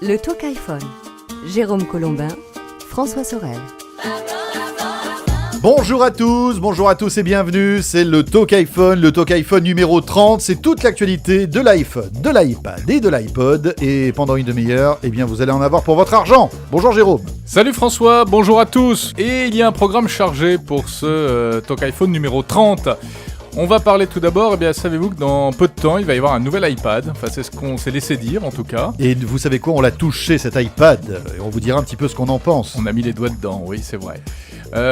Le Talk iPhone. Jérôme Colombin, François Sorel. Bonjour à tous et bienvenue, c'est le Talk iPhone numéro 30, c'est toute l'actualité de l'iPhone, de l'iPad et de l'iPod, et pendant une demi-heure, eh bien vous allez en avoir pour votre argent. Bonjour Jérôme. Salut François, bonjour à tous, et il y a un programme chargé pour ce Talk iPhone numéro 30. On va parler tout d'abord, eh bien savez-vous que dans peu de temps, il va y avoir un nouvel iPad, enfin c'est ce qu'on s'est laissé dire en tout cas. Et vous savez quoi, on l'a touché cet iPad, et on vous dira un petit peu ce qu'on en pense. On a mis les doigts dedans, oui c'est vrai.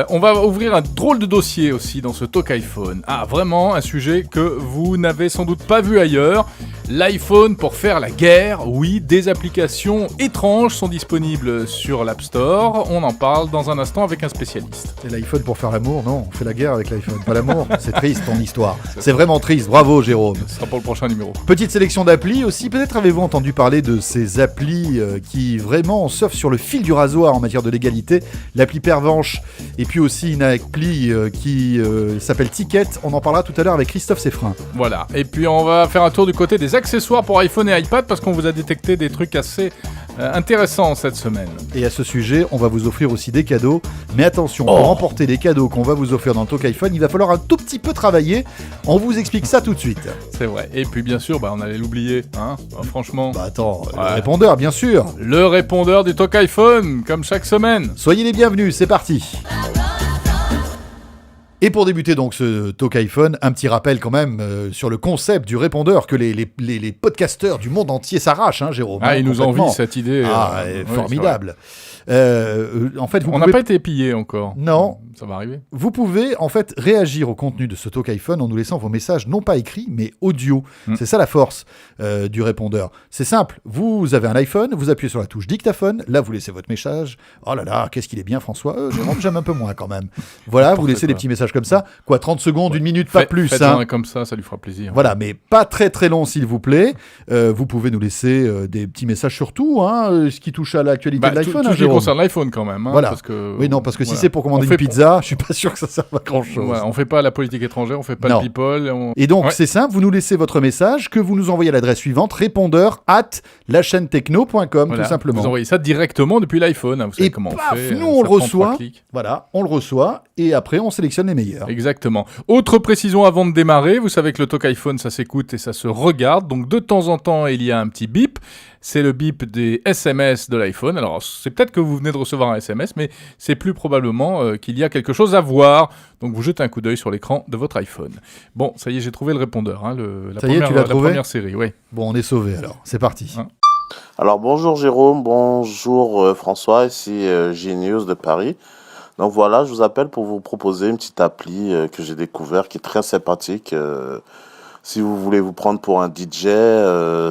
On va ouvrir un drôle de dossier aussi dans ce Talk iPhone. Ah, vraiment un sujet que vous n'avez sans doute pas vu ailleurs. L'iPhone pour faire la guerre. Oui, des applications étranges sont disponibles sur l'App Store. On en parle dans un instant avec un spécialiste. Et l'iPhone pour faire l'amour, non, on fait la guerre avec l'iPhone, pas l'amour. C'est triste ton histoire. C'est vraiment triste, bravo Jérôme. Ce sera pour le prochain numéro. Petite sélection d'applis aussi, peut-être avez-vous entendu parler de ces applis qui vraiment surfent sur le fil du rasoir en matière de légalité. L'appli Pervenche. Et puis aussi une appli qui s'appelle Ticket, on en parlera tout à l'heure avec Christophe Seffrin. Voilà, et puis on va faire un tour du côté des accessoires pour iPhone et iPad parce qu'on vous a détecté des trucs assez intéressants cette semaine. Et à ce sujet, on va vous offrir aussi des cadeaux, mais attention, pour remporter des cadeaux qu'on va vous offrir dans le Talk iPhone, il va falloir un tout petit peu travailler, on vous explique ça tout de suite. C'est vrai, et puis bien sûr, on allait l'oublier, hein, franchement. Attends, le répondeur bien sûr. Le répondeur du Talk iPhone, comme chaque semaine. Soyez les bienvenus, c'est parti. Et pour débuter donc ce Talk iPhone, un petit rappel quand même sur le concept du répondeur que les podcasteurs du monde entier s'arrachent, hein, Jérôme. Ah, ils nous envient cette idée. Formidable. En fait, on n'a pas été pillés encore. Non. Ça va arriver. Vous pouvez en fait réagir au contenu de ce Talk iPhone en nous laissant vos messages non pas écrits mais audio. C'est ça la force du répondeur. C'est simple, vous avez un iPhone, vous appuyez sur la touche dictaphone, là vous laissez votre message. Oh là là, qu'est-ce qu'il est bien François. Jérôme, j'aime un peu moins quand même. Voilà, vous laissez des petits messages comme ça. Quoi, 30 secondes, une minute, pas plus. Faites-en un comme ça lui fera plaisir. Voilà, mais pas très très long s'il vous plaît. Vous pouvez nous laisser des petits messages sur tout, ce qui touche à l'actualité de l'iPhone. Tout ce qui concerne l'iPhone quand même. Voilà. Parce que, parce que si c'est pour commander une pizza, je suis pas sûr que ça serve à grand chose. Ouais, on fait pas la politique étrangère, on fait pas le people. Et donc c'est simple, vous nous laissez votre message que vous nous envoyez à l'adresse suivante, répondeur@lachaînetechno.com, tout simplement. Vous envoyez ça directement depuis l'iPhone, vous savez comment on fait. Nous on le reçoit. Voilà, on le reçoit et après on sélectionne les meilleurs. Exactement. Autre précision avant de démarrer, vous savez que le Talk iPhone ça s'écoute et ça se regarde, donc de temps en temps il y a un petit bip. C'est le bip des SMS de l'iPhone. Alors, c'est peut-être que vous venez de recevoir un SMS, mais c'est plus probablement qu'il y a quelque chose à voir. Donc, vous jetez un coup d'œil sur l'écran de votre iPhone. Bon, ça y est, j'ai trouvé le répondeur. La première série, oui. Bon, on est sauvés alors. C'est parti. Alors, bonjour Jérôme, bonjour François, ici Genius de Paris. Donc voilà, je vous appelle pour vous proposer une petite appli que j'ai découvert qui est très sympathique. Si vous voulez vous prendre pour un DJ,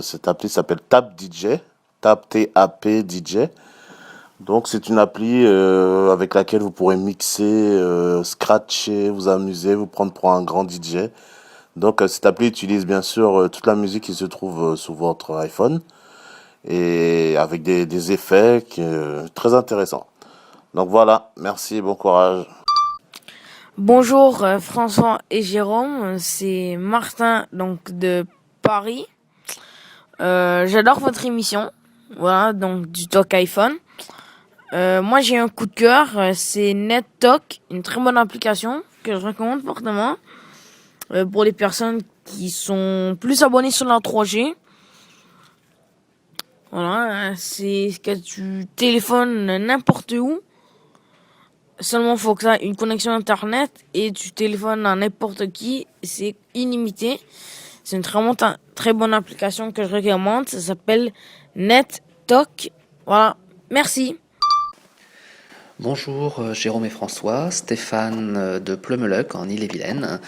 cette appli s'appelle Tap DJ, Tap T-A-P DJ. Donc c'est une appli avec laquelle vous pourrez mixer, scratcher, vous amuser, vous prendre pour un grand DJ. Donc cette appli utilise bien sûr toute la musique qui se trouve sur votre iPhone et avec des effets très intéressants. Donc voilà, merci, bon courage. Bonjour François et Jérôme, c'est Martin donc de Paris. J'adore votre émission, voilà donc du Talk iPhone. Moi j'ai un coup de cœur, c'est NetTalk, une très bonne application que je recommande fortement pour les personnes qui sont plus abonnées sur la 3G. Voilà, c'est que tu téléphones n'importe où. Seulement, faut que tu aies une connexion Internet et tu téléphones à n'importe qui. C'est illimité. C'est une très bonne application que je recommande. Ça s'appelle NetTalk. Voilà. Merci. Bonjour Jérôme et François, Stéphane de Pleumeleuc en Ille-et-Vilaine.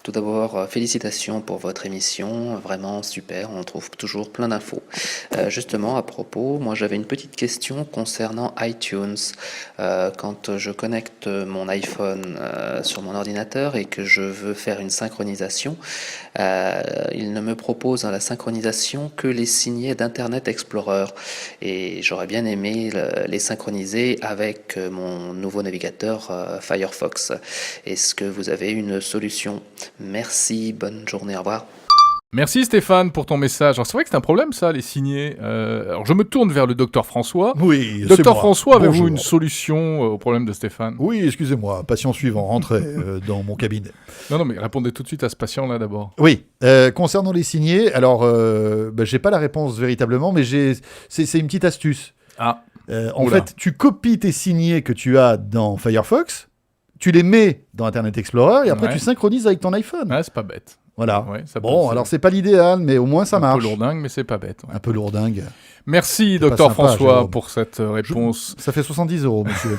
Tout d'abord, félicitations pour votre émission, vraiment super, on trouve toujours plein d'infos. Justement, à propos, moi j'avais une petite question concernant iTunes. Quand je connecte mon iPhone sur mon ordinateur et que je veux faire une synchronisation, il ne me propose dans la synchronisation que les signets d'Internet Explorer. Et j'aurais bien aimé les synchroniser avec mon nouveau navigateur Firefox. Est-ce que vous avez une solution ? Merci, bonne journée, au revoir. Merci Stéphane pour ton message. Alors, c'est vrai que c'est un problème ça, les signés. Alors je me tourne vers le docteur François. Oui, c'est Docteur moi. François, avez-vous Bonjour. une solution au problème de Stéphane? Oui, excusez-moi, patient suivant, rentrez dans mon cabinet. Non, mais répondez tout de suite à ce patient-là d'abord. Oui, concernant les signés, alors j'ai pas la réponse véritablement, mais c'est une petite astuce. Ah, En Oula. fait, tu copies tes signés que tu as dans Firefox, tu les mets dans Internet Explorer et après Ouais. tu synchronises avec ton iPhone. ouais, c'est pas bête. Voilà. Ouais, ça peut- Bon, alors c'est pas l'idéal, mais au moins ça un marche. peu lourdingue, mais c'est pas bête. ouais. Un peu lourdingue. Merci, pas docteur sympa, François, Jérôme. pour cette réponse. Ça fait 70 €, monsieur.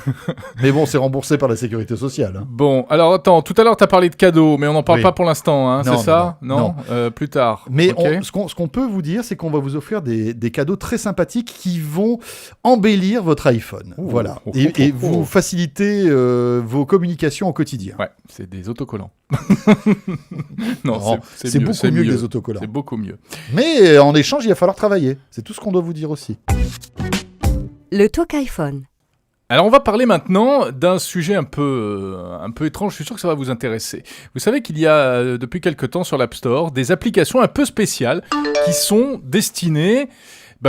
Mais bon, c'est remboursé par la sécurité sociale. hein. Bon, alors attends, tout à l'heure tu as parlé de cadeaux, mais on n'en parle Oui. pas pour l'instant, hein, Non, c'est ça? non. Plus tard. Mais Ok. ce qu'on peut vous dire, c'est qu'on va vous offrir des cadeaux très sympathiques qui vont embellir votre iPhone. Ouh. Voilà. Oh, Et, oh, oh, et oh. vous faciliter vos communications au quotidien. Ouais, c'est des autocollants. non, Non, c'est beaucoup mieux que des C'est autocollants. beaucoup mieux. Mais en échange, il va falloir travailler. C'est tout ce qu'on doit vous dire aussi. Le Talk iPhone. Alors on va parler maintenant d'un sujet un peu étrange, je suis sûr que ça va vous intéresser. Vous savez qu'il y a depuis quelque temps sur l'App Store des applications un peu spéciales qui sont destinées,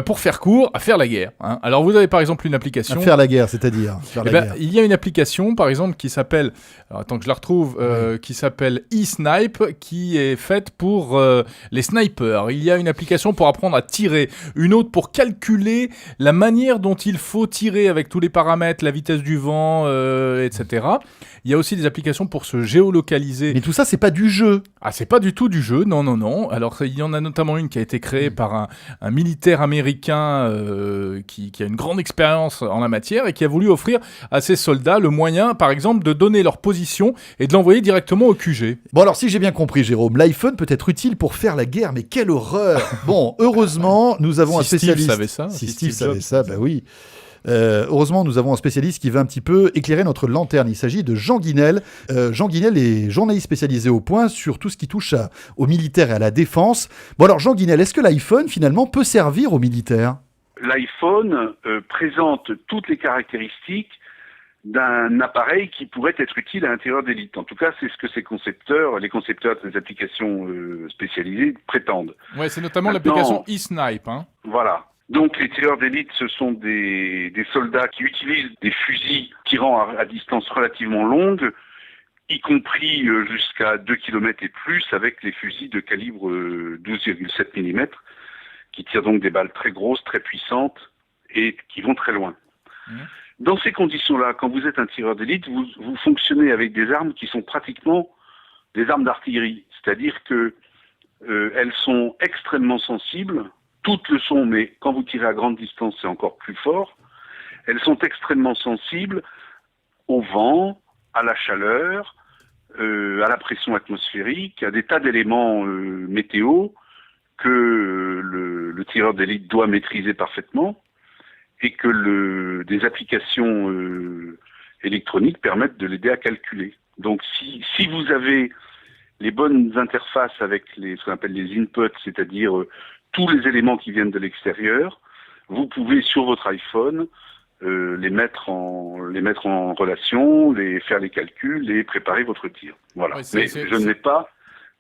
pour faire court, à faire la guerre. hein. Alors vous avez par exemple une application... À faire la guerre, c'est-à-dire faire Eh la ben, guerre. il y a une application, par exemple, qui s'appelle, alors attends que je la retrouve, qui s'appelle eSnipe, qui est faite pour les snipers. Il y a une application pour apprendre à tirer, une autre pour calculer la manière dont il faut tirer avec tous les paramètres, la vitesse du vent, etc. Il y a aussi des applications pour se géolocaliser. Mais tout ça, c'est pas du jeu. Ah, c'est pas du tout du jeu, non, non, non. Alors, il y en a notamment une qui a été créée par un militaire américain qui a une grande expérience en la matière et qui a voulu offrir à ses soldats le moyen, par exemple, de donner leur position et de l'envoyer directement au QG. Bon, alors si j'ai bien compris, Jérôme, l'iPhone peut être utile pour faire la guerre, mais quelle horreur. Bon, heureusement, nous avons un Si Steve spécialiste. savait ça, Si si Steve Steve savait Jobs ça, bah oui. Heureusement, nous avons un spécialiste qui va un petit peu éclairer notre lanterne. Il s'agit de Jean Guinel. Jean Guinel est journaliste spécialisé au Point sur tout ce qui touche aux militaires et à la défense. Bon alors, Jean Guinel, est-ce que l'iPhone, finalement, peut servir aux militaires ? L'iPhone présente toutes les caractéristiques d'un appareil qui pourrait être utile à l'intérieur d'Elite. En tout cas, c'est ce que les concepteurs des applications spécialisées prétendent. Ouais, c'est notamment Maintenant- l'application eSnipe. Hein. Voilà. Donc les tireurs d'élite, ce sont des soldats qui utilisent des fusils tirant à distance relativement longue, y compris jusqu'à 2 km et plus, avec les fusils de calibre 12,7 mm, qui tirent donc des balles très grosses, très puissantes, et qui vont très loin. Dans ces conditions-là, quand vous êtes un tireur d'élite, vous fonctionnez avec des armes qui sont pratiquement des armes d'artillerie. C'est-à-dire que elles sont extrêmement sensibles. Toutes le sont, mais quand vous tirez à grande distance, c'est encore plus fort. Elles sont extrêmement sensibles au vent, à la chaleur, à la pression atmosphérique, à des tas d'éléments météo que le tireur d'élite doit maîtriser parfaitement et que des applications électroniques permettent de l'aider à calculer. Donc si vous avez les bonnes interfaces avec ce qu'on appelle les inputs, c'est-à-dire tous les éléments qui viennent de l'extérieur, vous pouvez sur votre iPhone les mettre en relation, faire les calculs et préparer votre tir. Voilà. Ouais, Mais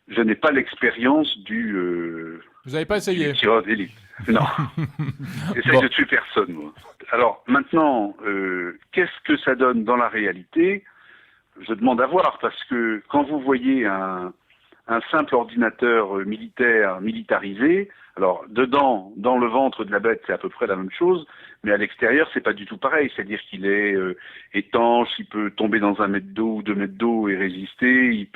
je n'ai pas l'expérience du Vous n'avez pas essayé? tireur d'élite. Non. J'essaie de tuer personne, moi. Alors maintenant, qu'est-ce que ça donne dans la réalité? Je demande à voir, parce que quand vous voyez un simple ordinateur militarisé, alors dedans, dans le ventre de la bête, c'est à peu près la même chose, mais à l'extérieur, c'est pas du tout pareil. C'est-à-dire qu'il est étanche, il peut tomber dans 1 mètre d'eau ou 2 mètres d'eau et résister,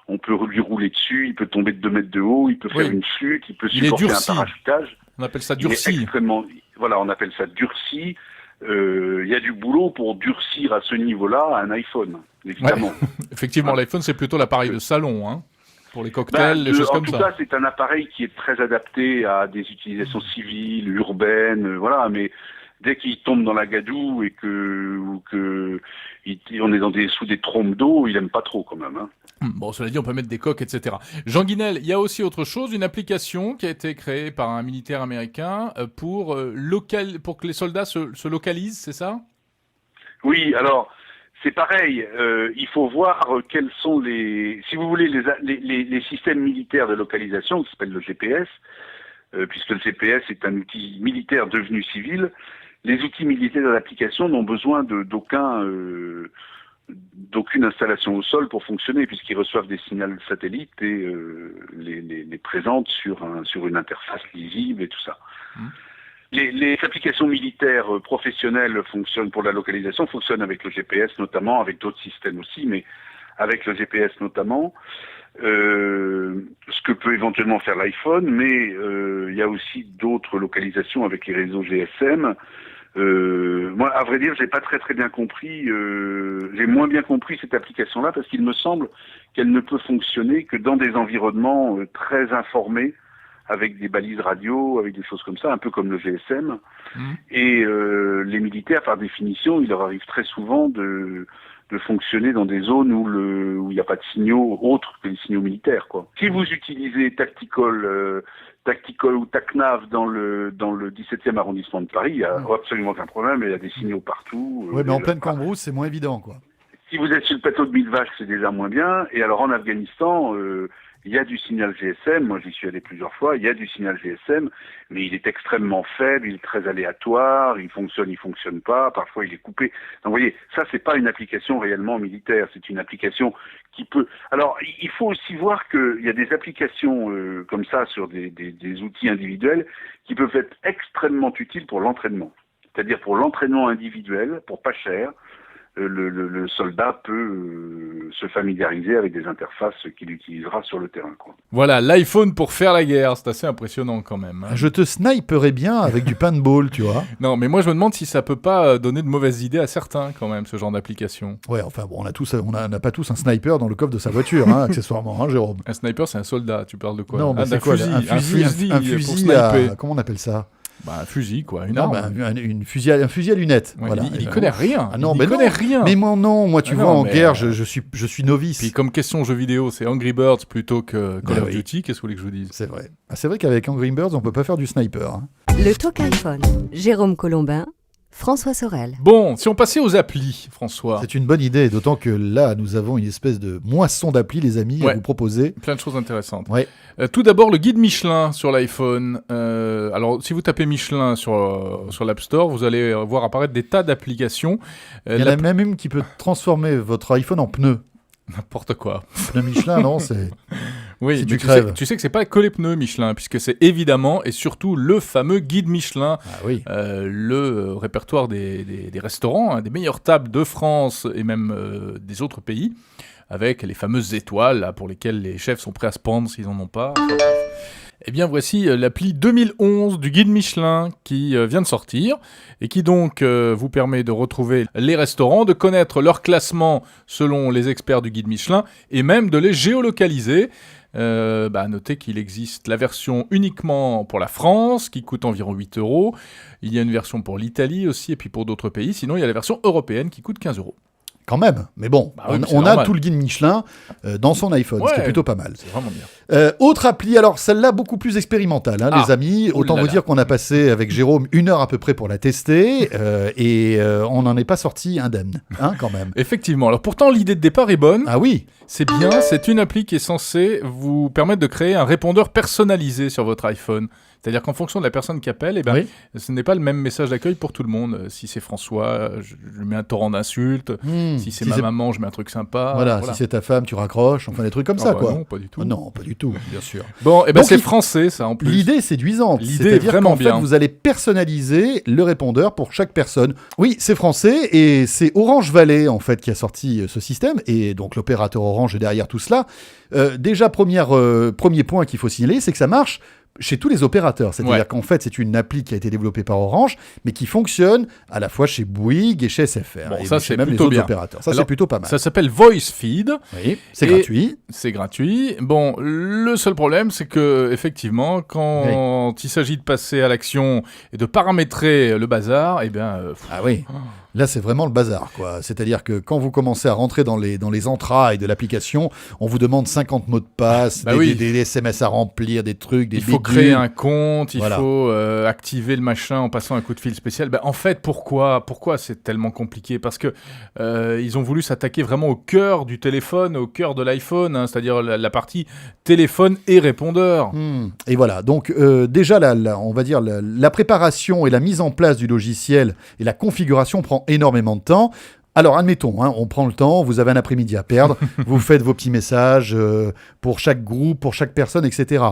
on peut lui rouler dessus, il peut tomber de 2 mètres de haut, il peut faire une chute, il peut Il est supporter un durci. parachutage. On appelle ça Il est durci. extrêmement, voilà, on appelle ça durci. Il y a du boulot pour durcir à ce niveau-là un iPhone, évidemment. Effectivement, l'iPhone, c'est plutôt l'appareil de salon, hein, pour les cocktails, les choses en comme tout ça. cas, c'est un appareil qui est très adapté à des utilisations civiles, urbaines, voilà, mais dès qu'il tombe dans la gadoue et on est sous des trompes d'eau, il aime pas trop quand même. Hein. Bon, cela dit, on peut mettre des coques, etc. Jean Guinel, il y a aussi autre chose, une application qui a été créée par un militaire américain pour que les soldats se localisent, c'est ça? Oui, alors, c'est pareil. Il faut voir quels sont si vous voulez, les systèmes militaires de localisation, qui s'appellent le GPS, puisque le GPS est un outil militaire devenu civil. Les outils militaires d'application n'ont besoin d'aucune installation au sol pour fonctionner, puisqu'ils reçoivent des signaux satellites et les présentent sur une interface lisible et tout ça. Les applications militaires professionnelles fonctionnent pour la localisation, fonctionnent avec le GPS notamment, avec d'autres systèmes aussi, mais avec le GPS notamment. Ce que peut éventuellement faire l'iPhone, mais il y a aussi d'autres localisations avec les réseaux GSM. Moi, à vrai dire, j'ai pas très bien compris. J'ai moins bien compris cette application-là parce qu'il me semble qu'elle ne peut fonctionner que dans des environnements très informés, avec des balises radio, avec des choses comme ça, un peu comme le GSM. Et les militaires, par définition, il leur arrive très souvent de fonctionner dans des zones où il n'y a pas de signaux autres que les signaux militaires, quoi. Si vous utilisez Tactical ou TACNAV dans le 17e arrondissement de Paris, il n'y a absolument aucun problème, il y a des signaux partout. Ouais, mais en pleine cambrousse, c'est moins évident, quoi. Si vous êtes sur le plateau de Mille Vaches, c'est déjà moins bien. Et alors en Afghanistan, il y a du signal GSM. Moi, j'y suis allé plusieurs fois. Il y a du signal GSM, mais il est extrêmement faible, il est très aléatoire. Il fonctionne pas. Parfois, il est coupé. Donc, vous voyez, ça, c'est pas une application réellement militaire. C'est une application qui peut. Alors, il faut aussi voir qu'il y a des applications comme ça sur des outils individuels qui peuvent être extrêmement utiles pour l'entraînement. C'est-à-dire pour l'entraînement individuel, pour pas cher. Le soldat peut se familiariser avec des interfaces qu'il utilisera sur le terrain, quoi. Voilà, l'iPhone pour faire la guerre, c'est assez impressionnant quand même. Hein. Je te sniperais bien avec du paintball, tu vois. Non, mais moi je me demande si ça peut pas donner de mauvaises idées à certains quand même, ce genre d'application. Ouais, enfin bon, on n'a pas tous un sniper dans le coffre de sa voiture, hein, accessoirement, hein, Jérôme. Un sniper, c'est un soldat, tu parles de quoi? Non, mais c'est d'un quoi, fusil, un pour fusil sniper. comment on appelle ça? Bah, un fusil, quoi, une Non, arme. un fusil à lunettes. Ouais, voilà. il y connaît rien. Ah non, il mais connaît non. rien. Mais moi, tu vois, non, en mais, guerre, je suis novice. Puis comme question jeu vidéo, c'est Angry Birds plutôt que Call Ah of oui. Duty. Qu'est-ce que vous voulez que je vous dise? C'est vrai. Ah, c'est vrai qu'avec Angry Birds, on peut pas faire du sniper. Hein. Le Talk iPhone. Jérôme Colombin, François Sorel. Bon, si on passait aux applis, François. C'est une bonne idée, d'autant que là, nous avons une espèce de moisson d'applis, les amis, à vous proposer. Plein de choses intéressantes. Ouais. Tout d'abord, le guide Michelin sur l'iPhone. Alors, si vous tapez Michelin sur l'App Store, vous allez voir apparaître des tas d'applications. Il y en a même une qui peut transformer votre iPhone en pneu. N'importe quoi. Pneu Michelin, non, c'est... Oui, Si mais tu crèves. tu sais que c'est pas que les pneus Michelin, puisque c'est évidemment et surtout le fameux guide Michelin, Ah oui. le répertoire des restaurants, hein, des meilleures tables de France et même des autres pays, avec les fameuses étoiles là, pour lesquelles les chefs sont prêts à se pendre s'ils en ont pas. Enfin, bref. Eh bien, voici l'appli 2011 du guide Michelin qui vient de sortir et qui donc vous permet de retrouver les restaurants, de connaître leur classement selon les experts du guide Michelin et même de les géolocaliser. Notez qu'il existe la version uniquement pour la France qui coûte environ 8 €. Il y a une version pour l'Italie aussi et puis pour d'autres pays. Sinon, il y a la version européenne qui coûte 15 €. Quand même, mais bon, oui, on a normal. tout le guide Michelin dans son iPhone, ce qui est Ouais. plutôt pas mal. C'est vraiment bien. Autre appli, alors celle-là beaucoup plus expérimentale, hein, les amis. Autant là vous là. dire qu'on a passé avec Jérôme 1 heure à peu près pour la tester et on n'en est pas sorti indemne, hein, quand même. Effectivement. Alors pourtant, l'idée de départ est bonne. Ah oui, C'est bien, c'est une appli qui est censée vous permettre de créer un répondeur personnalisé sur votre iPhone. C'est-à-dire qu'en fonction de la personne qui appelle, oui. ce n'est pas le même message d'accueil pour tout le monde. Si c'est François, je lui mets un torrent d'insultes. Si c'est ma maman, je mets un truc sympa. Voilà, si c'est ta femme, tu raccroches, enfin des trucs comme ça, quoi. Non, pas du tout. Non, pas du tout, bien sûr. Bon, et ben Donc, c'est français, ça, en plus. L'idée est séduisante. L'idée C'est-à-dire est vraiment qu'en fait, bien. vous allez personnaliser le répondeur pour chaque personne. Oui, c'est français et c'est Orange Valley, en fait, qui a sorti ce système. Et donc, l'opérateur Orange est derrière tout cela. Déjà, premier point qu'il faut signaler, c'est que ça marche chez tous les opérateurs. C'est-à-dire Ouais. qu'en fait, c'est une appli qui a été développée par Orange, mais qui fonctionne à la fois chez Bouygues et chez SFR. Bon, et ça, chez c'est même les plutôt autres bien. opérateurs. Ça, Alors, c'est plutôt pas mal. Ça s'appelle VoiceFeed. Oui, c'est Et- gratuit. C'est gratuit. Bon, le seul problème, c'est que effectivement, quand il s'agit de passer à l'action et de paramétrer le bazar, eh bien, Ah oui. Là, c'est vraiment le bazar, quoi. C'est-à-dire que quand vous commencez à rentrer dans les entrailles de l'application, on vous demande 50 mots de passe, des SMS à remplir, des trucs, des Il faut bidules. créer un compte, il Voilà. faut activer le machin en passant un coup de fil spécial. En fait, pourquoi c'est tellement compliqué ? Parce que ils ont voulu s'attaquer vraiment au cœur du téléphone, au cœur de l'iPhone, hein, c'est-à-dire la partie téléphone et répondeur. Et voilà, donc déjà, on va dire la préparation et la mise en place du logiciel et la configuration prend énormément de temps. Alors, admettons, on prend le temps, vous avez un après-midi à perdre, vous faites vos petits messages pour chaque groupe, pour chaque personne, etc.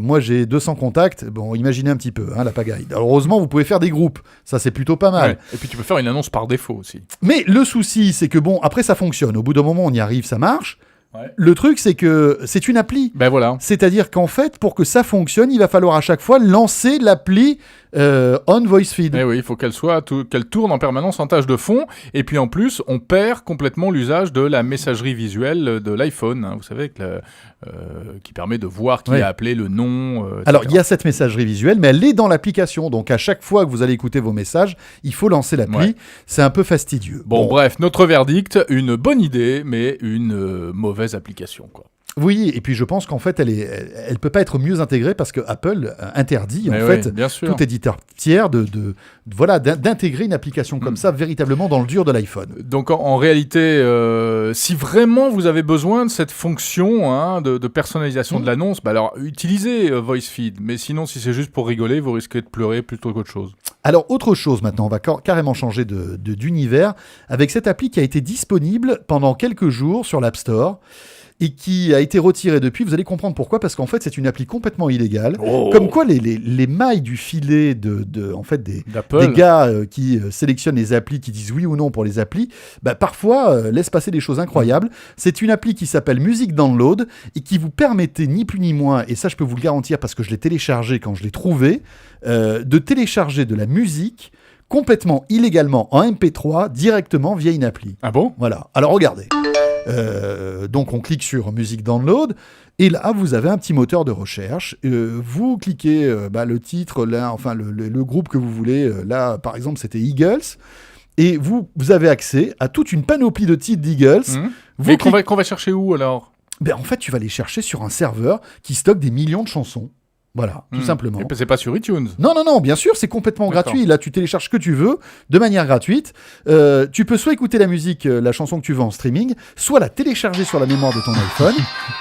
Moi, j'ai 200 contacts. Bon, imaginez un petit peu la pagaille. Alors, heureusement, vous pouvez faire des groupes. Ça, c'est plutôt pas mal. Ouais. Et puis, tu peux faire une annonce par défaut aussi. Mais le souci, c'est que après, ça fonctionne. Au bout d'un moment, on y arrive, ça marche. Ouais. Le truc, c'est que c'est une appli. Voilà. C'est-à-dire qu'en fait, pour que ça fonctionne, il va falloir à chaque fois lancer l'appli on voice feed. Eh oui, il faut qu'elle tourne en permanence en tâche de fond. Et puis en plus, on perd complètement l'usage de la messagerie visuelle de l'iPhone. Vous savez, qui permet de voir qui a appelé, le nom. Alors, il y a cette messagerie visuelle, mais elle est dans l'application. Donc, à chaque fois que vous allez écouter vos messages, il faut lancer l'appli. Ouais. C'est un peu fastidieux. Bon, bref, notre verdict, une bonne idée, mais une mauvaise application, quoi. Oui, et puis je pense qu'en fait, elle peut pas être mieux intégrée parce que Apple interdit tout éditeur tiers d'intégrer une application comme ça véritablement dans le dur de l'iPhone. Donc en réalité, si vraiment vous avez besoin de cette fonction de personnalisation de l'annonce, alors utilisez VoiceFeed. Mais sinon, si c'est juste pour rigoler, vous risquez de pleurer plutôt qu'autre chose. Alors autre chose maintenant, on va carrément changer d'univers avec cette appli qui a été disponible pendant quelques jours sur l'App Store. Et qui a été retiré depuis. Vous allez comprendre pourquoi, parce qu'en fait, c'est une appli complètement illégale. Comme quoi, les mailles du filet des gars qui sélectionnent les applis, qui disent oui ou non pour les applis, parfois laissent passer des choses incroyables. C'est une appli qui s'appelle Music Download et qui vous permettait, ni plus ni moins, et ça je peux vous le garantir parce que je l'ai téléchargé quand je l'ai trouvé, de télécharger de la musique complètement illégalement en MP3 directement via une appli. Ah bon ? Voilà. Alors regardez. Donc on clique sur Music Download et là vous avez un petit moteur de recherche. Vous cliquez le titre, là, enfin le groupe que vous voulez. Là par exemple c'était Eagles. Et vous avez accès à toute une panoplie de titres d'Eagles. Mais qu'on va chercher où alors ? En fait tu vas les chercher sur un serveur qui stocke des millions de chansons. Voilà, tout simplement. Et c'est pas sur iTunes. Non, bien sûr, c'est complètement gratuit. Là, tu télécharges ce que tu veux, de manière gratuite. Tu peux soit écouter la musique, la chanson que tu veux en streaming, soit la télécharger sur la mémoire de ton iPhone,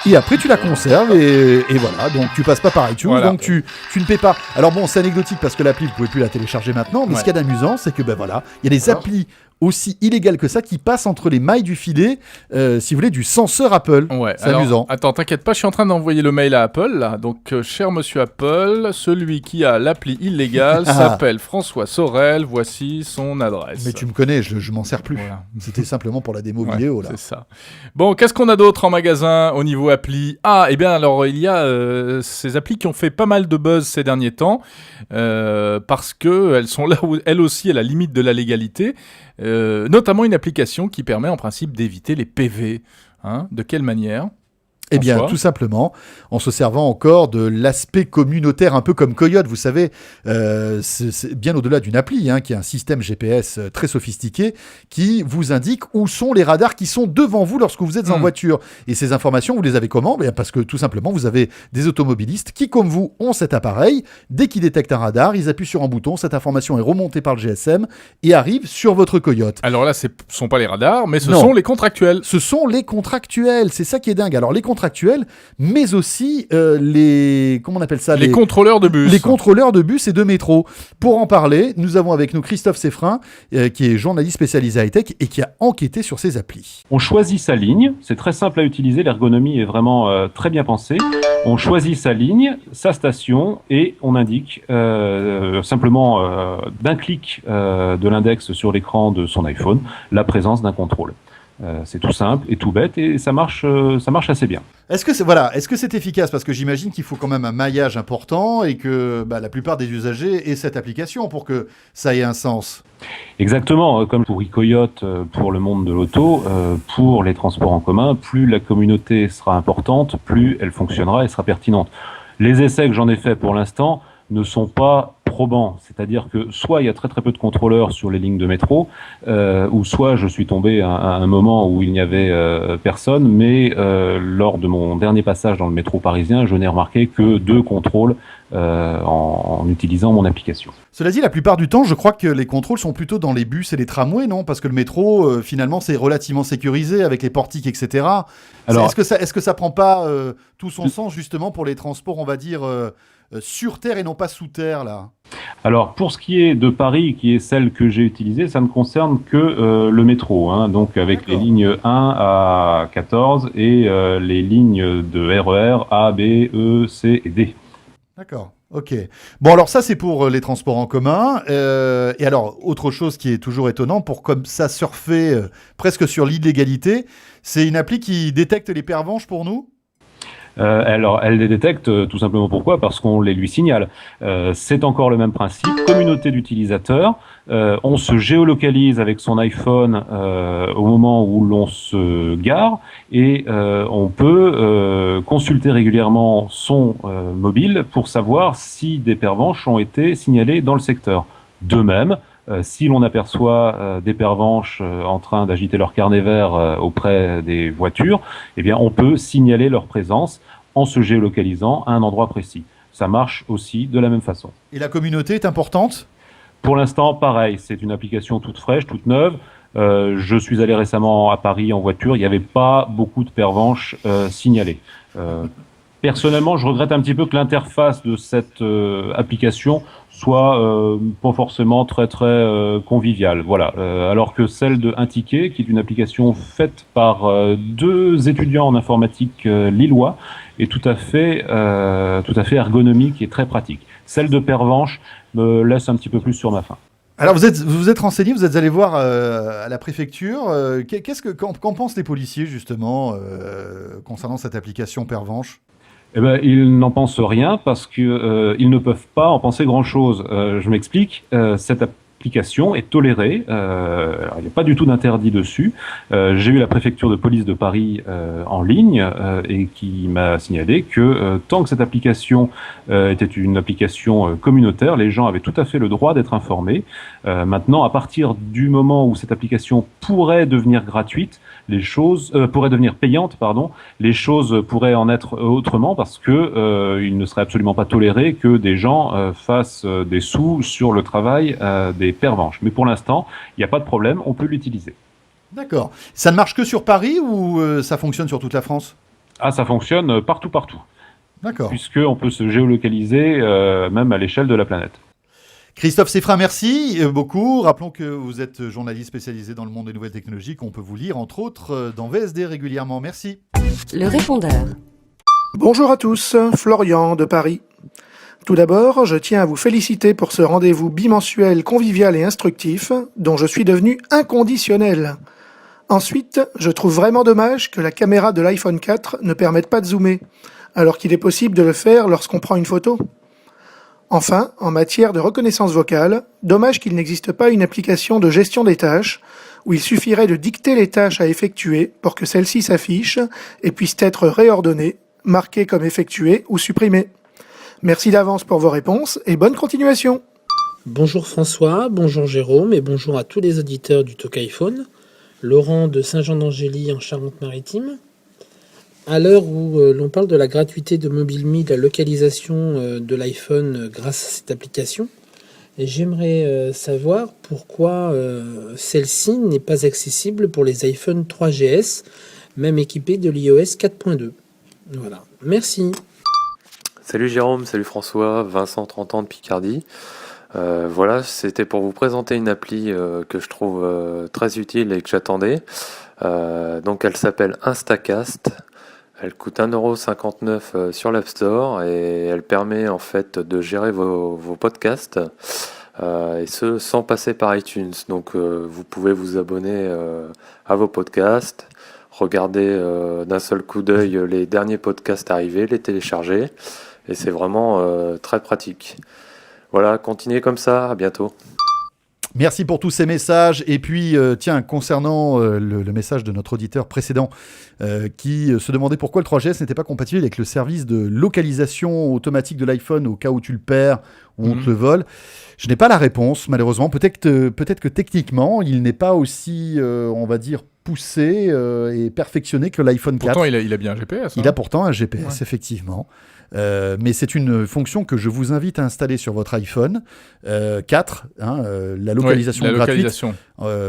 et après tu la conserves, et voilà. Donc tu passes pas par iTunes, donc tu ne payes pas. Alors bon, c'est anecdotique parce que l'appli, vous pouvez plus la télécharger maintenant, mais ce qu'il y a d'amusant, c'est que il y a des applis aussi illégales que ça qui passent entre les mailles du filet, si vous voulez, du censeur Apple. Ouais, c'est amusant. Attends, t'inquiète pas, je suis en train d'envoyer le mail à Apple, là. Donc, cher monsieur Apple, celui qui a l'appli illégale s'appelle François Sorel, voici son adresse. Mais tu me connais, je m'en sers plus. Voilà. C'était simplement pour la démo vidéo, là. C'est ça. Bon, qu'est-ce qu'on a d'autre en magasin au niveau appli ? Alors, il y a ces applis qui ont fait pas mal de buzz ces derniers temps, parce qu'elles sont là où, elles aussi, à la limite de la légalité. Notamment une application qui permet en principe d'éviter les PV. De quelle manière ? Eh bien, tout simplement, en se servant encore de l'aspect communautaire, un peu comme Coyote, vous savez, c'est bien au-delà d'une appli, qui est un système GPS très sophistiqué, qui vous indique où sont les radars qui sont devant vous lorsque vous êtes en voiture. Et ces informations, vous les avez comment ? Parce que tout simplement, vous avez des automobilistes qui, comme vous, ont cet appareil. Dès qu'ils détectent un radar, ils appuient sur un bouton, cette information est remontée par le GSM et arrive sur votre Coyote. Alors là, ce ne sont pas les radars, mais ce sont les contractuels. Ce sont les contractuels, c'est ça qui est dingue. Alors les contractuels, mais aussi les contrôleurs de bus. Les contrôleurs de bus et de métro. Pour en parler, nous avons avec nous Christophe Seffrin, qui est journaliste spécialisé high-tech et qui a enquêté sur ces applis. On choisit sa ligne, c'est très simple à utiliser, l'ergonomie est vraiment très bien pensée. On choisit sa ligne, sa station et on indique simplement d'un clic de l'index sur l'écran de son iPhone la présence d'un contrôle. C'est tout simple et tout bête et ça marche assez bien. Est-ce que c'est efficace ? Parce que j'imagine qu'il faut quand même un maillage important et que la plupart des usagers aient cette application pour que ça ait un sens. Exactement, comme pour eCoyote, pour le monde de l'auto, pour les transports en commun, plus la communauté sera importante, plus elle fonctionnera et sera pertinente. Les essais que j'en ai faits pour l'instant ne sont pas probant, c'est-à-dire que soit il y a très très peu de contrôleurs sur les lignes de métro, ou soit je suis tombé à un moment où il n'y avait personne, mais lors de mon dernier passage dans le métro parisien, je n'ai remarqué que 2 contrôles en utilisant mon application. Cela dit, la plupart du temps, je crois que les contrôles sont plutôt dans les bus et les tramways, non? Parce que le métro, finalement, c'est relativement sécurisé avec les portiques, etc. Alors, est-ce que ça prend pas tout son sens, justement, pour les transports, on va dire, sur terre et non pas sous terre, là? Alors, pour ce qui est de Paris, qui est celle que j'ai utilisée, ça ne concerne que le métro, hein, donc avec les lignes 1 à 14 et les lignes de RER A, B, E, C et D. D'accord, ok. Bon, alors ça, c'est pour les transports en commun. Et alors, autre chose qui est toujours étonnant, pour comme ça surfer presque sur l'illégalité, c'est une appli qui détecte les pervenches pour nous? Alors, elle les détecte tout simplement pourquoi? Parce qu'on les lui signale. C'est encore le même principe, communauté d'utilisateurs. On se géolocalise avec son iPhone au moment où l'on se gare et on peut consulter régulièrement son mobile pour savoir si des pervenches ont été signalées dans le secteur. De même, si l'on aperçoit des pervenches en train d'agiter leur carnet vert auprès des voitures, eh bien, on peut signaler leur présence en se géolocalisant à un endroit précis. Ça marche aussi de la même façon. Et la communauté est importante? Pour l'instant, pareil, c'est une application toute fraîche, toute neuve. Je suis allé récemment à Paris en voiture, il n'y avait pas beaucoup de pervenches signalées. Personnellement, je regrette un petit peu que l'interface de cette application soit pas forcément très très conviviale. Voilà. Alors que celle de Un Ticket, qui est une application faite par 2 étudiants en informatique lillois, est tout à fait ergonomique et très pratique. Celle de Pervenche me laisse un petit peu plus sur ma faim. Alors vous êtes renseigné, vous êtes allé voir à la préfecture. Qu'en pensent les policiers justement concernant cette application Pervenche? Eh ben, ils n'en pensent rien parce que ils ne peuvent pas en penser grand-chose. Je m'explique. Cette application est tolérée. Alors, il n'y a pas du tout d'interdit dessus. J'ai eu la préfecture de police de Paris en ligne et qui m'a signalé que tant que cette application était une application communautaire, les gens avaient tout à fait le droit d'être informés. Maintenant, à partir du moment où cette application pourrait devenir gratuite, les choses pourraient devenir payantes, pardon. Les choses pourraient en être autrement parce que il ne serait absolument pas toléré que des gens fassent des sous sur le travail des pervenches. Mais pour l'instant, il n'y a pas de problème, on peut l'utiliser. D'accord. Ça ne marche que sur Paris ou ça fonctionne sur toute la France? Ah, ça fonctionne partout. D'accord. Puisqu'on peut se géolocaliser même à l'échelle de la planète. Christophe Seffrin, merci beaucoup. Rappelons que vous êtes journaliste spécialisé dans le monde des nouvelles technologies, qu'on peut vous lire entre autres dans VSD régulièrement. Merci. Le répondeur. Bonjour à tous, Florian de Paris. Tout d'abord, je tiens à vous féliciter pour ce rendez-vous bimensuel, convivial et instructif, dont je suis devenu inconditionnel. Ensuite, je trouve vraiment dommage que la caméra de l'iPhone 4 ne permette pas de zoomer, alors qu'il est possible de le faire lorsqu'on prend une photo. Enfin, en matière de reconnaissance vocale, dommage qu'il n'existe pas une application de gestion des tâches, où il suffirait de dicter les tâches à effectuer pour que celles-ci s'affichent et puissent être réordonnées, marquées comme effectuées ou supprimées. Merci d'avance pour vos réponses et bonne continuation. Bonjour François, bonjour Jérôme et bonjour à tous les auditeurs du Talk iPhone. Laurent de Saint-Jean-d'Angély en Charente-Maritime. À l'heure où l'on parle de la gratuité de MobileMe, de la localisation de l'iPhone grâce à cette application, j'aimerais savoir pourquoi celle-ci n'est pas accessible pour les iPhone 3GS, même équipés de l'iOS 4.2. Voilà, merci. Salut Jérôme, salut François, Vincent, 30 ans de Picardie. Voilà, c'était pour vous présenter une appli que je trouve très utile et que j'attendais. Donc elle s'appelle Instacast. Elle coûte 1,59€ sur l'App Store et elle permet en fait de gérer vos podcasts et ce sans passer par iTunes. Donc vous pouvez vous abonner à vos podcasts, regarder d'un seul coup d'œil les derniers podcasts arrivés, les télécharger et c'est vraiment très pratique. Voilà, continuez comme ça, à bientôt. Merci pour tous ces messages. Et puis, tiens, concernant le message de notre auditeur précédent qui se demandait pourquoi le 3GS n'était pas compatible avec le service de localisation automatique de l'iPhone au cas où tu le perds ou on te le vole, je n'ai pas la réponse, malheureusement. Peut-être que techniquement, il n'est pas aussi, on va dire, poussé et perfectionné que l'iPhone 4. Pourtant, il a bien un GPS. Il a pourtant un GPS, effectivement. Mais c'est une fonction que je vous invite à installer sur votre iPhone 4, la localisation gratuite.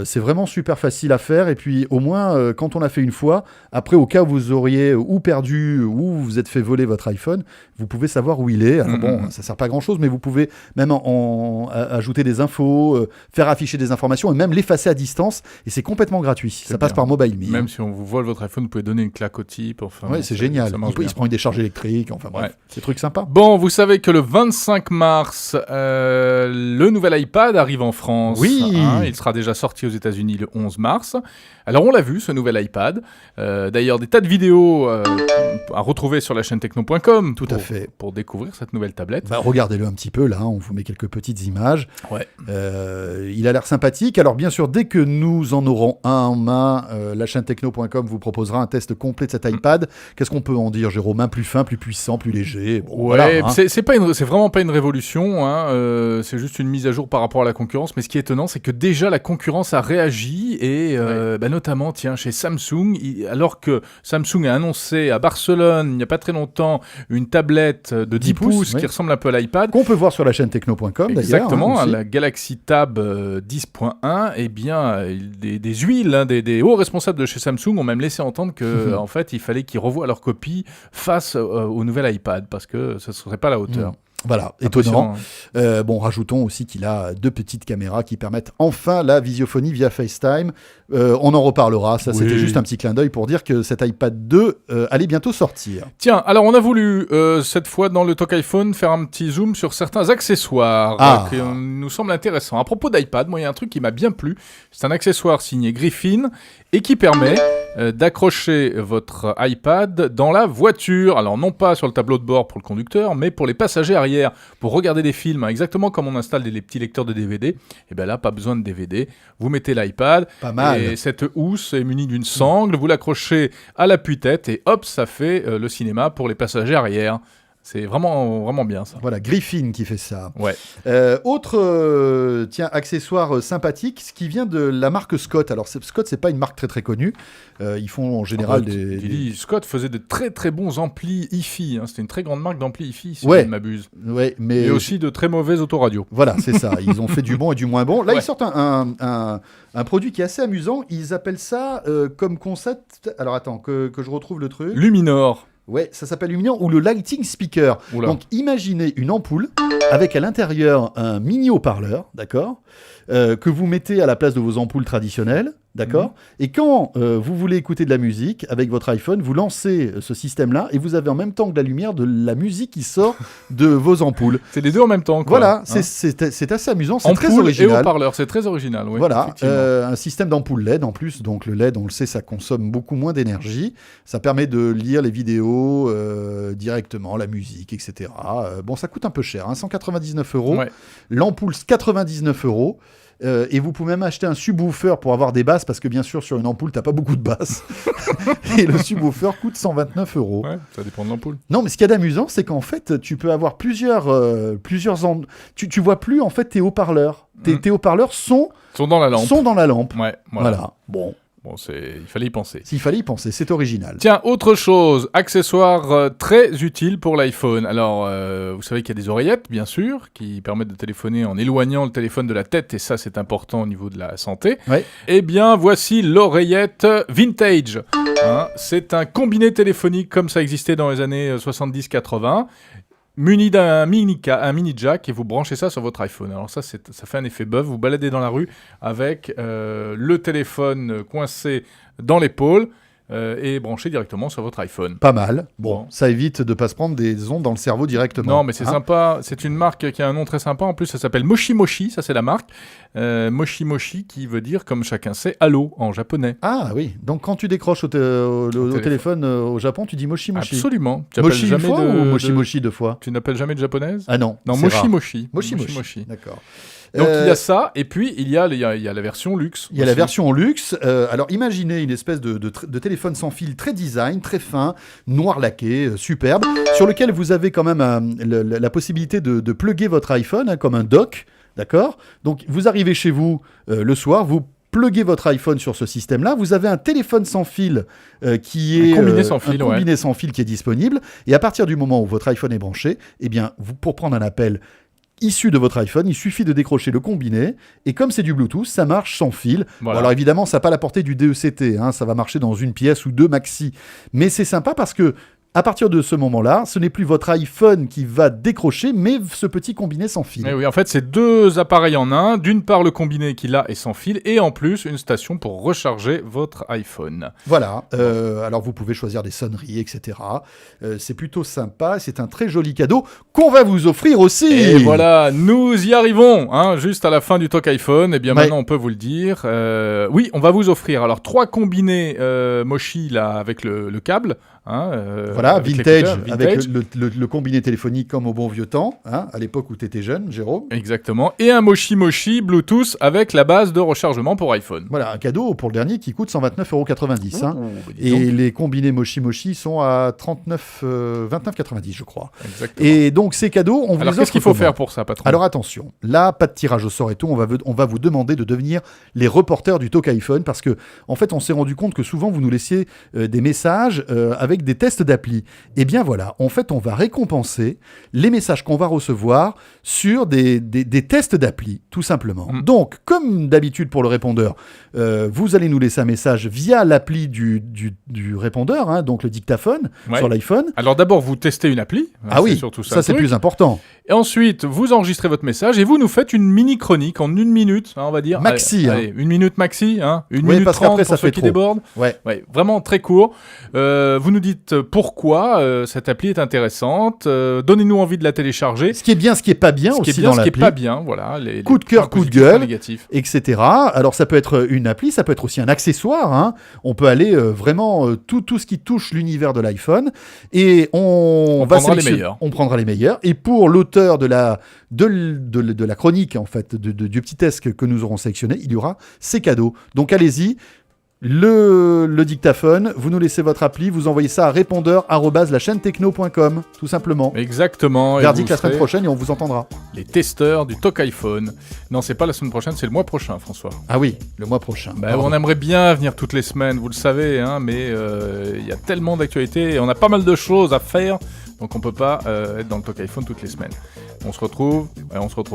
C'est vraiment super facile à faire. Et puis au moins, quand on l'a fait une fois, après au cas où vous auriez ou perdu ou vous êtes fait voler votre iPhone, vous pouvez savoir où il est. Alors bon, ça sert pas à grand chose, mais vous pouvez même ajouter des infos, faire afficher des informations et même l'effacer à distance. Et c'est complètement gratuit. Ça passe par MobileMe. Même si on vous vole votre iPhone, vous pouvez donner une claque au type. Enfin, c'est génial. Il se prend une décharge électrique. Enfin bref. C'est truc sympa. Bon, vous savez que le 25 mars, le nouvel iPad arrive en France. Oui. Il sera déjà sorti aux États-Unis le 11 mars. Alors, on l'a vu, ce nouvel iPad. D'ailleurs, des tas de vidéos à retrouver sur la chaîne techno.com. Tout à fait. Pour découvrir cette nouvelle tablette. Regardez-le un petit peu, là. On vous met quelques petites images. Ouais. Il a l'air sympathique. Alors, bien sûr, dès que nous en aurons un en main, la chaîne techno.com vous proposera un test complet de cet iPad. Qu'est-ce qu'on peut en dire, Jérôme? Un plus fin, plus puissant, plus léger. Bon, voilà, c'est vraiment pas une révolution. C'est juste une mise à jour par rapport à la concurrence. Mais ce qui est étonnant, c'est que déjà la concurrence a réagi et notamment, chez Samsung, alors que Samsung a annoncé à Barcelone il n'y a pas très longtemps une tablette de 10 pouces qui ressemble un peu à l'iPad. Qu'on peut voir sur la chaîne techno.com d'ailleurs. Exactement, la Galaxy Tab 10.1, eh bien, des huiles, des hauts responsables de chez Samsung ont même laissé entendre que en fait, il fallait qu'ils revoient leur copie face au nouvel iPad parce que ce ne serait pas à la hauteur. Voilà, étonnant. Rajoutons aussi qu'il a 2 petites caméras qui permettent enfin la visiophonie via FaceTime. On en reparlera, c'était juste un petit clin d'œil pour dire que cet iPad 2 allait bientôt sortir. Tiens, alors on a voulu cette fois dans le Talk iPhone faire un petit zoom sur certains accessoires qui nous semblent intéressants. À propos d'iPad, moi il y a un truc qui m'a bien plu, c'est un accessoire signé Griffin et qui permet d'accrocher votre iPad dans la voiture. Alors non pas sur le tableau de bord pour le conducteur, mais pour les passagers arrière, pour regarder des films, exactement comme on installe les petits lecteurs de DVD. Et bien là, pas besoin de DVD. Vous mettez l'iPad, pas mal. Et cette housse est munie d'une sangle, vous l'accrochez à l'appui-tête et hop, ça fait le cinéma pour les passagers arrière. C'est vraiment, vraiment bien ça. Voilà, Griffin qui fait ça. Ouais. Autre accessoire sympathique, ce qui vient de la marque Scott. Alors Scott, c'est pas une marque très très connue. Ils font en général Scott faisait de très très bons amplis hi-fi. C'était une très grande marque d'amplis hi-fi, si je ne m'abuse. Ouais, mais et aussi de très mauvais autoradios. Voilà, c'est ça. Ils ont fait du bon et du moins bon. Là, ils sortent un produit qui est assez amusant. Ils appellent ça comme concept. Alors attends, que je retrouve le truc. Luminor. Ouais, ça s'appelle Luminor ou le Lighting Speaker. Oula. Donc, imaginez une ampoule avec à l'intérieur un mini haut-parleur, d'accord, que vous mettez à la place de vos ampoules traditionnelles, d'accord. Et quand vous voulez écouter de la musique avec votre iPhone, vous lancez ce système-là et vous avez en même temps que la lumière de la musique qui sort de vos ampoules. C'est les deux en même temps, quoi. Voilà, c'est assez amusant, c'est très original. Et haut-parleur, c'est très original, oui. Voilà, un système d'ampoule LED en plus, donc le LED, on le sait, ça consomme beaucoup moins d'énergie. Ça permet de lire les vidéos directement, la musique, etc. Ça coûte un peu cher, 199 €. Ouais. L'ampoule, 99 €. Et vous pouvez même acheter un subwoofer pour avoir des basses, parce que bien sûr, sur une ampoule, t'as pas beaucoup de basses. Et le subwoofer coûte 129 €. Ouais, ça dépend de l'ampoule. Non, mais ce qu'il y a d'amusant, c'est qu'en fait, tu peux avoir plusieurs tu vois plus, en fait, tes haut-parleurs. Tes haut-parleurs sont dans la lampe. Sont dans la lampe. Ouais, voilà. Bon, il fallait y penser. S'il fallait y penser, c'est original. Tiens, autre chose, accessoire très utile pour l'iPhone. Alors, vous savez qu'il y a des oreillettes, bien sûr, qui permettent de téléphoner en éloignant le téléphone de la tête, et ça, c'est important au niveau de la santé. Ouais. Eh bien, voici l'oreillette vintage. C'est un combiné téléphonique comme ça existait dans les années 70-80. Muni d'un mini jack et vous branchez ça sur votre iPhone. Alors ça fait un effet bœuf. Vous baladez dans la rue avec le téléphone coincé dans l'épaule et branché directement sur votre iPhone. Pas mal. Bon, ça évite de pas se prendre des ondes dans le cerveau directement. Non, mais c'est sympa. C'est une marque qui a un nom très sympa. En plus, ça s'appelle Moshi Moshi. Ça, c'est la marque. Moshi Moshi qui veut dire, comme chacun sait, allô en japonais. Ah oui. Donc quand tu décroches au téléphone au Japon, tu dis Moshi Moshi. Absolument. Moshi une fois ou Moshi Moshi 2 fois? Tu n'appelles jamais de japonaise? Ah non. Non, Moshi Moshi. Moshi Moshi. D'accord. Donc il y a ça, et puis il y a la version luxe. Il y a la version luxe. Alors imaginez une espèce de téléphone sans fil très design, très fin, noir laqué, superbe, sur lequel vous avez quand même la possibilité de plugger votre iPhone comme un dock, d'accord ? Donc vous arrivez chez vous le soir, vous pluguez votre iPhone sur ce système-là, vous avez un téléphone sans fil qui est combiné sans fil qui est disponible, et à partir du moment où votre iPhone est branché, eh bien, pour prendre un appel issu de votre iPhone, il suffit de décrocher le combiné, et comme c'est du Bluetooth, ça marche sans fil. Voilà. Bon, alors évidemment, ça n'a pas la portée du DECT, ça va marcher dans une pièce ou deux maxi, mais c'est sympa parce que à partir de ce moment-là, ce n'est plus votre iPhone qui va décrocher, mais ce petit combiné sans fil. Mais oui, en fait, c'est 2 appareils en un. D'une part, le combiné qu'il a est sans fil, et en plus, une station pour recharger votre iPhone. Voilà. Alors, vous pouvez choisir des sonneries, etc. C'est plutôt sympa. C'est un très joli cadeau qu'on va vous offrir aussi. Et voilà, nous y arrivons. Juste à la fin du Talk iPhone, eh bien maintenant, on peut vous le dire. Oui, on va vous offrir alors 3 combinés Moshi là, avec le câble. Voilà, vintage, avec le combiné téléphonique comme au bon vieux temps, à l'époque où tu étais jeune, Jérôme. Exactement. Et un Moshi Bluetooth avec la base de rechargement pour iPhone. Voilà, un cadeau pour le dernier qui coûte 129,90 €. Et les combinés Moshi sont à 29,90 je crois. Exactement. Et donc ces cadeaux, on vous Alors les qu'est-ce offre qu'il faut comment ? faire pour ça, patron ? Alors attention, là, pas de tirage au sort et tout, on va vous demander de devenir les reporters du Talk iPhone, parce que en fait, on s'est rendu compte que souvent, vous nous laissiez des messages avec des tests d'appli. Et bien voilà, en fait, on va récompenser les messages qu'on va recevoir sur des tests d'appli, tout simplement. Donc, comme d'habitude pour le répondeur, vous allez nous laisser un message via l'appli du répondeur, donc le dictaphone sur l'iPhone. Alors d'abord, vous testez une appli. Ah oui, surtout ça c'est plus important. Et ensuite, vous enregistrez votre message et vous nous faites une mini-chronique en 1 minute, on va dire. Maxi. Allez, 1 minute maxi, 1 Oui, minute parce 30 qu'après, pour ça ceux fait qui trop. débordent. Ouais. Vraiment très court. Vous nous dites pourquoi cette appli est intéressante. Donnez-nous envie de la télécharger. Ce qui est bien, ce qui est pas bien aussi dans l'appli. Ce qui est pas bien, voilà. Coup de cœur, coup de gueule, négatifs. etc. Alors ça peut être une appli, ça peut être aussi un accessoire. On peut aller vraiment tout ce qui touche l'univers de l'iPhone. Et on va prendra les meilleurs. On prendra les meilleurs. Et pour l'auteur de la chronique, en fait, du petit test que nous aurons sélectionné, il y aura ces cadeaux. Donc allez-y. Le dictaphone, vous nous laissez votre appli, vous envoyez ça à répondeur@lachaînetechno.com, tout simplement. Exactement. Verdict la semaine prochaine et on vous entendra. Les testeurs du Talk iPhone. Non, c'est pas la semaine prochaine, c'est le mois prochain, François. Ah oui, le mois prochain. On aimerait bien venir toutes les semaines, vous le savez, mais il y a tellement d'actualités et on a pas mal de choses à faire, donc on peut pas être dans le Talk iPhone toutes les semaines. On se retrouve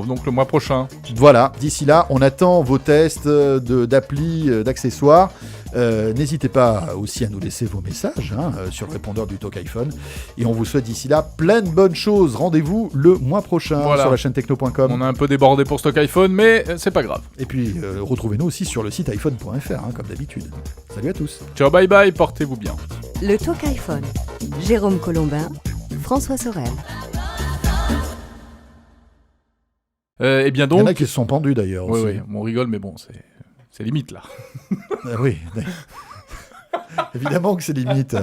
donc le mois prochain. Voilà, d'ici là, on attend vos tests d'appli, d'accessoires. N'hésitez pas aussi à nous laisser vos messages sur le répondeur du Talk iPhone. Et on vous souhaite d'ici là plein de bonnes choses. Rendez-vous le mois prochain sur la chaîne techno.com. On a un peu débordé pour ce Talk iPhone, mais c'est pas grave. Et puis, retrouvez-nous aussi sur le site iphone.fr, comme d'habitude. Salut à tous. Ciao, bye bye, portez-vous bien. Le Talk iPhone. Jérôme Colombin, François Sorel. Eh bien donc... Il y en a qui se sont pendus d'ailleurs. Oui, aussi. oui, on rigole, mais bon, c'est limite là. Oui. Évidemment que c'est limite.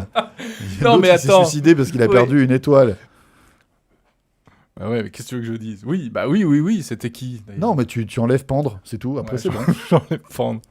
Non, mais attends. Il s'est suicidé parce qu'il a perdu une étoile. Bah ouais, mais qu'est-ce que tu veux que je dise ? Oui, c'était qui d'ailleurs ? Non, mais tu enlèves pendre, c'est tout. Après, c'est bon. J'enlève pendre.